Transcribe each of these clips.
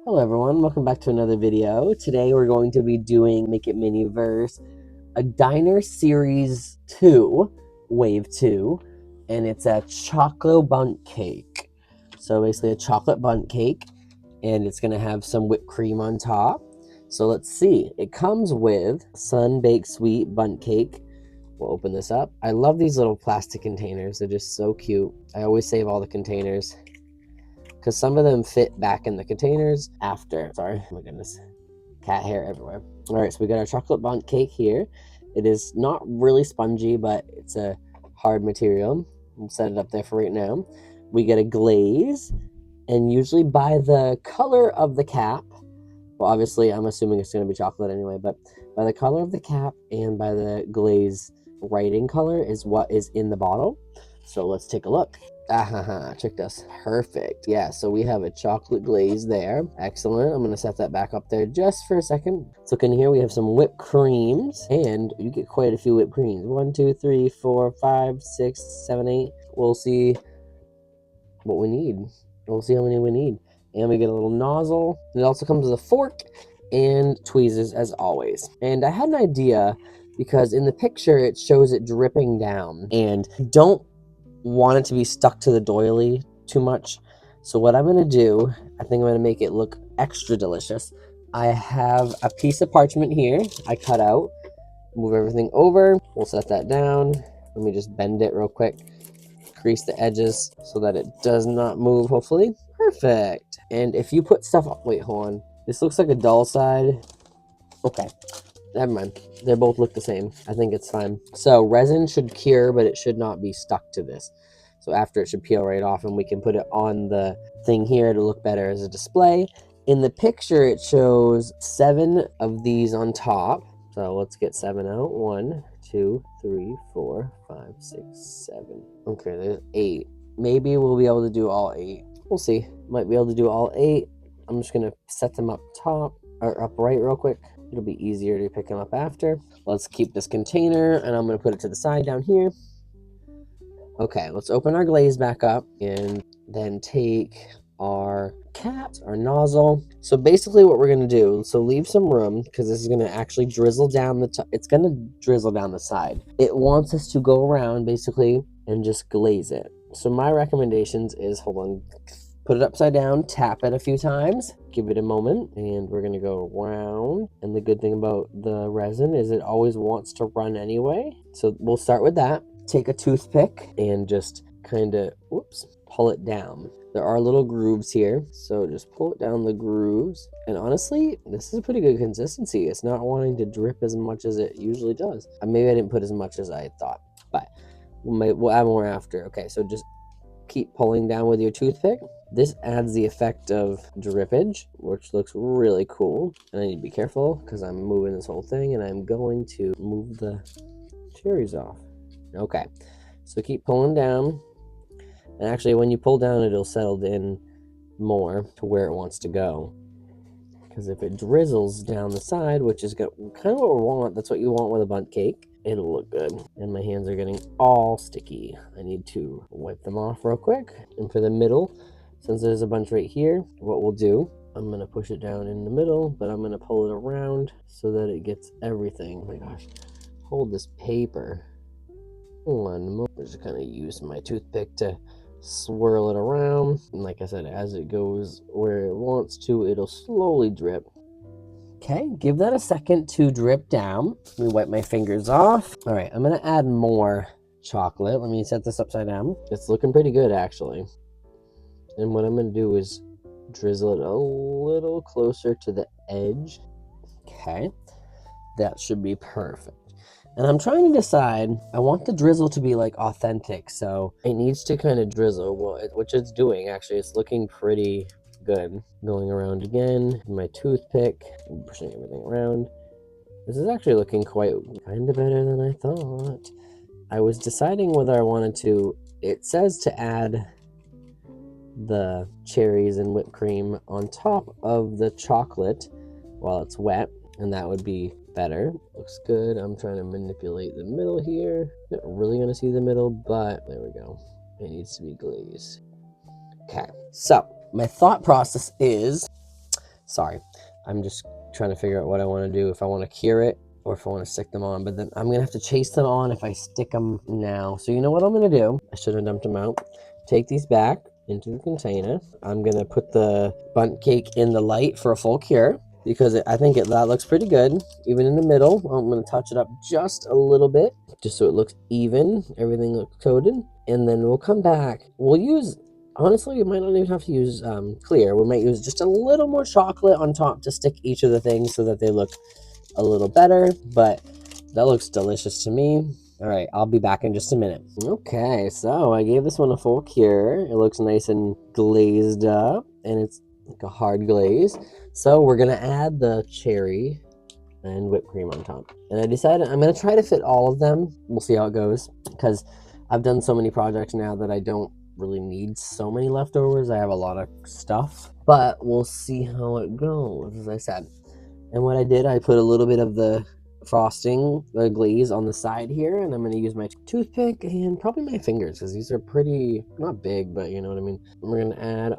Hello everyone, welcome back to another video. Today we're going to be doing Make It Miniverse, a Diner Series 2, Wave 2, and it's a Choco Bundt cake. So basically a chocolate bundt cake, and it's going to have some whipped cream on top. So let's see, it comes with sun-baked sweet bundt cake. We'll open this up. I love these little plastic containers, they're just so cute. I always save all the containers, because some of them fit back in the containers after. Sorry, oh my goodness, cat hair everywhere. All right, so we got our chocolate bundt cake here. It is not really spongy, but it's a hard material. We'll set it up there for right now. We get a glaze, and usually by the color of the cap, well, obviously I'm assuming it's going to be chocolate anyway, but by the color of the cap and by the glaze writing color is what is in the bottle. So let's take a look. Tricked us. Perfect. Yeah, so we have a chocolate glaze there. Excellent. I'm going to set that back up there just for a second. So in here we have some whipped creams, and you get quite a few whipped creams. 1, 2, 3, 4, 5, 6, 7, 8. We'll see what we need. We'll see how many we need. And we get a little nozzle. It also comes with a fork and tweezers as always. And I had an idea because in the picture it shows it dripping down, and don't want it to be stuck to the doily too much. So what I'm going to do, I think I'm going to make it look extra delicious. I have a piece of parchment here I cut out. Move everything over. We'll set that down. Let me just bend it real quick. Crease the edges so that it does not move, hopefully. Perfect. And if you put stuff... Wait, hold on. This looks like a dull side. Okay. Never mind. They both look the same. I think it's fine. So resin should cure, but it should not be stuck to this. So after, it should peel right off, and we can put it on the thing here to look better as a display. In the picture, it shows 7 of these on top. So let's get 7 out. 1, 2, 3, 4, 5, 6, 7. Okay, there's 8. Maybe we'll be able to do all 8. We'll see. Might be able to do all 8. I'm just going to set them up top, or upright real quick. It'll be easier to pick them up after. Let's keep this container, and I'm going to put it to the side down here. Okay, let's open our glaze back up and then take our cap, our nozzle. So basically what we're going to do, so leave some room, because this is going to actually drizzle down the top. It's going to drizzle down the side. It wants us to go around basically and just glaze it. So my recommendations is, hold on, put it upside down, tap it a few times, give it a moment, and we're going to go around. And the good thing about the resin is it always wants to run anyway. So we'll start with that. Take a toothpick and just kind of, pull it down. There are little grooves here, so just pull it down the grooves. And honestly, this is a pretty good consistency. It's not wanting to drip as much as it usually does. Maybe I didn't put as much as I thought, but we'll add more after. Okay, so just keep pulling down with your toothpick. This adds the effect of drippage, which looks really cool. And I need to be careful because I'm moving this whole thing, and I'm going to move the cherries off. Okay, so keep pulling down. And actually, when you pull down, it'll settle in more to where it wants to go. Because if it drizzles down the side, which is kind of what we want, that's what you want with a bundt cake, it'll look good. And my hands are getting all sticky. I need to wipe them off real quick. And for the middle, since there's a bunch right here, what we'll do, I'm going to push it down in the middle, but I'm going to pull it around so that it gets everything. Oh my gosh, hold this paper. One more. I'm just kind of use my toothpick to swirl it around. And like I said, as it goes where it wants to, it'll slowly drip. Okay, give that a second to drip down. Let me wipe my fingers off. All right, I'm going to add more chocolate. Let me set this upside down. It's looking pretty good, actually. And what I'm going to do is drizzle it a little closer to the edge. Okay, that should be perfect. And I'm trying to decide, I want the drizzle to be like authentic, so it needs to kind of drizzle, which it's doing actually. It's looking pretty good. Going around again, my toothpick, pushing everything around. This is actually looking kind of better than I thought. I was deciding whether I wanted to, it says to add the cherries and whipped cream on top of the chocolate while it's wet, and that would be better. Looks good. I'm trying to manipulate the middle here. Not really going to see the middle, but there we go. It needs to be glazed. Okay, so my thought process is Sorry, I'm just trying to figure out what I want to do, if I want to cure it or if I want to stick them on, but then I'm gonna have to chase them on if I stick them now. So you know what I'm gonna do? I should have dumped them out. Take these back into the container. I'm gonna put the bundt cake in the light for a full cure because I think that looks pretty good. Even in the middle, I'm gonna touch it up just a little bit, just so it looks even. Everything looks coated, and then we'll come back. We'll use, honestly, we might not even have to use clear. We might use just a little more chocolate on top to stick each of the things so that they look a little better, but that looks delicious to me. All right, I'll be back in just a minute. Okay, so I gave this one a full cure. It looks nice and glazed up, and it's like a hard glaze. So we're gonna add the cherry and whipped cream on top. And I decided I'm gonna try to fit all of them. We'll see how it goes, because I've done so many projects now that I don't really need so many leftovers. I have a lot of stuff, but we'll see how it goes, as I said. And what I did, I put a little bit of the frosting, the glaze on the side here, and I'm going to use my toothpick and probably my fingers because these are pretty, not big, but you know what I mean. We're going to add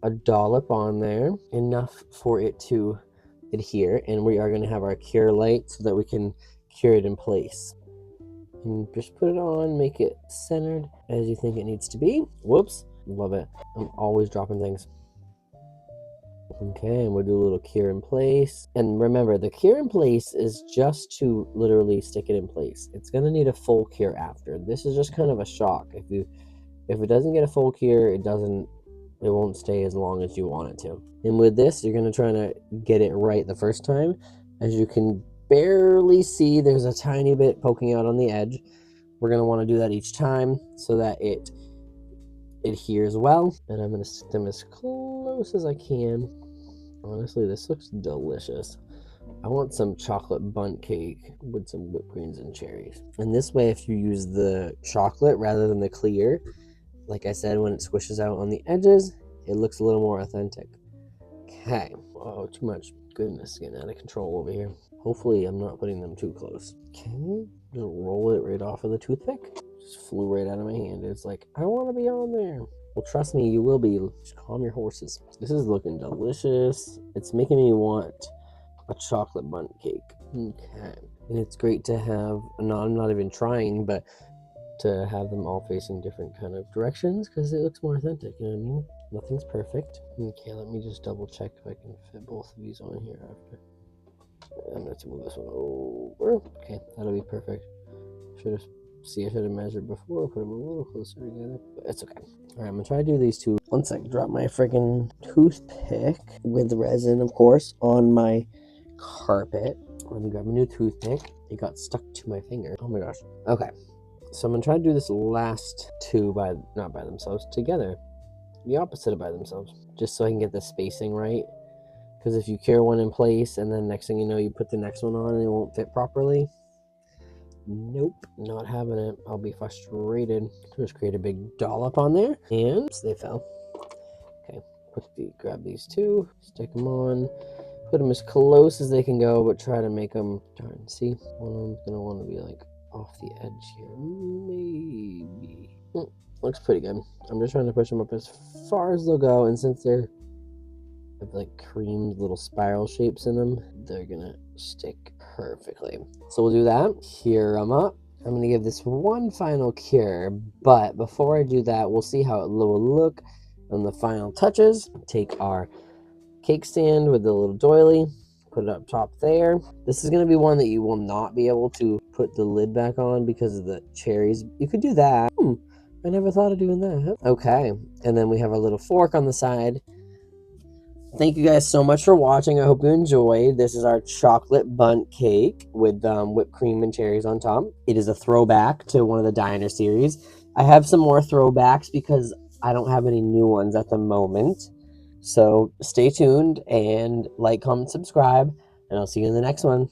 a dollop on there, enough for it to adhere, and we are going to have our cure light so that we can cure it in place. And just put it on, make it centered as you think it needs to be. Whoops, love it. I'm always dropping things. Okay, and we'll do a little cure in place. And remember, the cure in place is just to literally stick it in place. It's going to need a full cure after. This is just kind of a shock. If it doesn't get a full cure, it won't stay as long as you want it to. And with this, you're going to try to get it right the first time. As you can barely see, there's a tiny bit poking out on the edge. We're going to want to do that each time so that it adheres well. And I'm going to stick them as close as I can. Honestly, this looks delicious. I want some chocolate bundt cake with some whipped creams and cherries. And this way, if you use the chocolate rather than the clear, like I said, when it squishes out on the edges, it looks a little more authentic. Okay. Oh, too much. Goodness, getting out of control over here. Hopefully, I'm not putting them too close. Okay. Just roll it right off of the toothpick. Just flew right out of my hand. It's like, I want to be on there. Well, trust me, you will be. Just calm your horses. This is looking delicious. It's making me want a chocolate bundt cake. Okay. And it's great to have, no, I'm not even trying, but to have them all facing different kind of directions because it looks more authentic, you know what I mean? Nothing's perfect. Okay, let me just double check if I can fit both of these on here after. I'm going to move this one over. Okay, that'll be perfect. I should have measured before, put them a little closer together, but it's okay. All right, I'm gonna try to do these two. One sec, drop my freaking toothpick with resin, of course, on my carpet. Let me grab a new toothpick. It got stuck to my finger. Oh my gosh. Okay, so I'm gonna try to do this last two not by themselves, together. The opposite of by themselves, just so I can get the spacing right. Because if you cure one in place and then next thing you know, you put the next one on and it won't fit properly. Nope, not having it. I'll be frustrated. Just create a big dollop on there, and they fell. Okay, grab these two, stick them on, put them as close as they can go, but try to make them, darn, see? One of them's gonna want to be like off the edge here, maybe. Looks pretty good. I'm just trying to push them up as far as they'll go, and since they're have like creamed little spiral shapes in them, they're gonna stick perfectly. So we'll do that. Cure them up. I'm gonna give this one final cure, but before I do that, we'll see how it will look on the final touches. Take our cake stand with the little doily, put it up top there. This is gonna be one that you will not be able to put the lid back on because of the cherries. You could do that. I never thought of doing that. Okay, and then we have our little fork on the side. Thank you guys so much for watching. I hope you enjoyed. This is our chocolate bundt cake with whipped cream and cherries on top. It is a throwback to one of the Diner series. I have some more throwbacks because I don't have any new ones at the moment. So stay tuned and like, comment, subscribe, and I'll see you in the next one.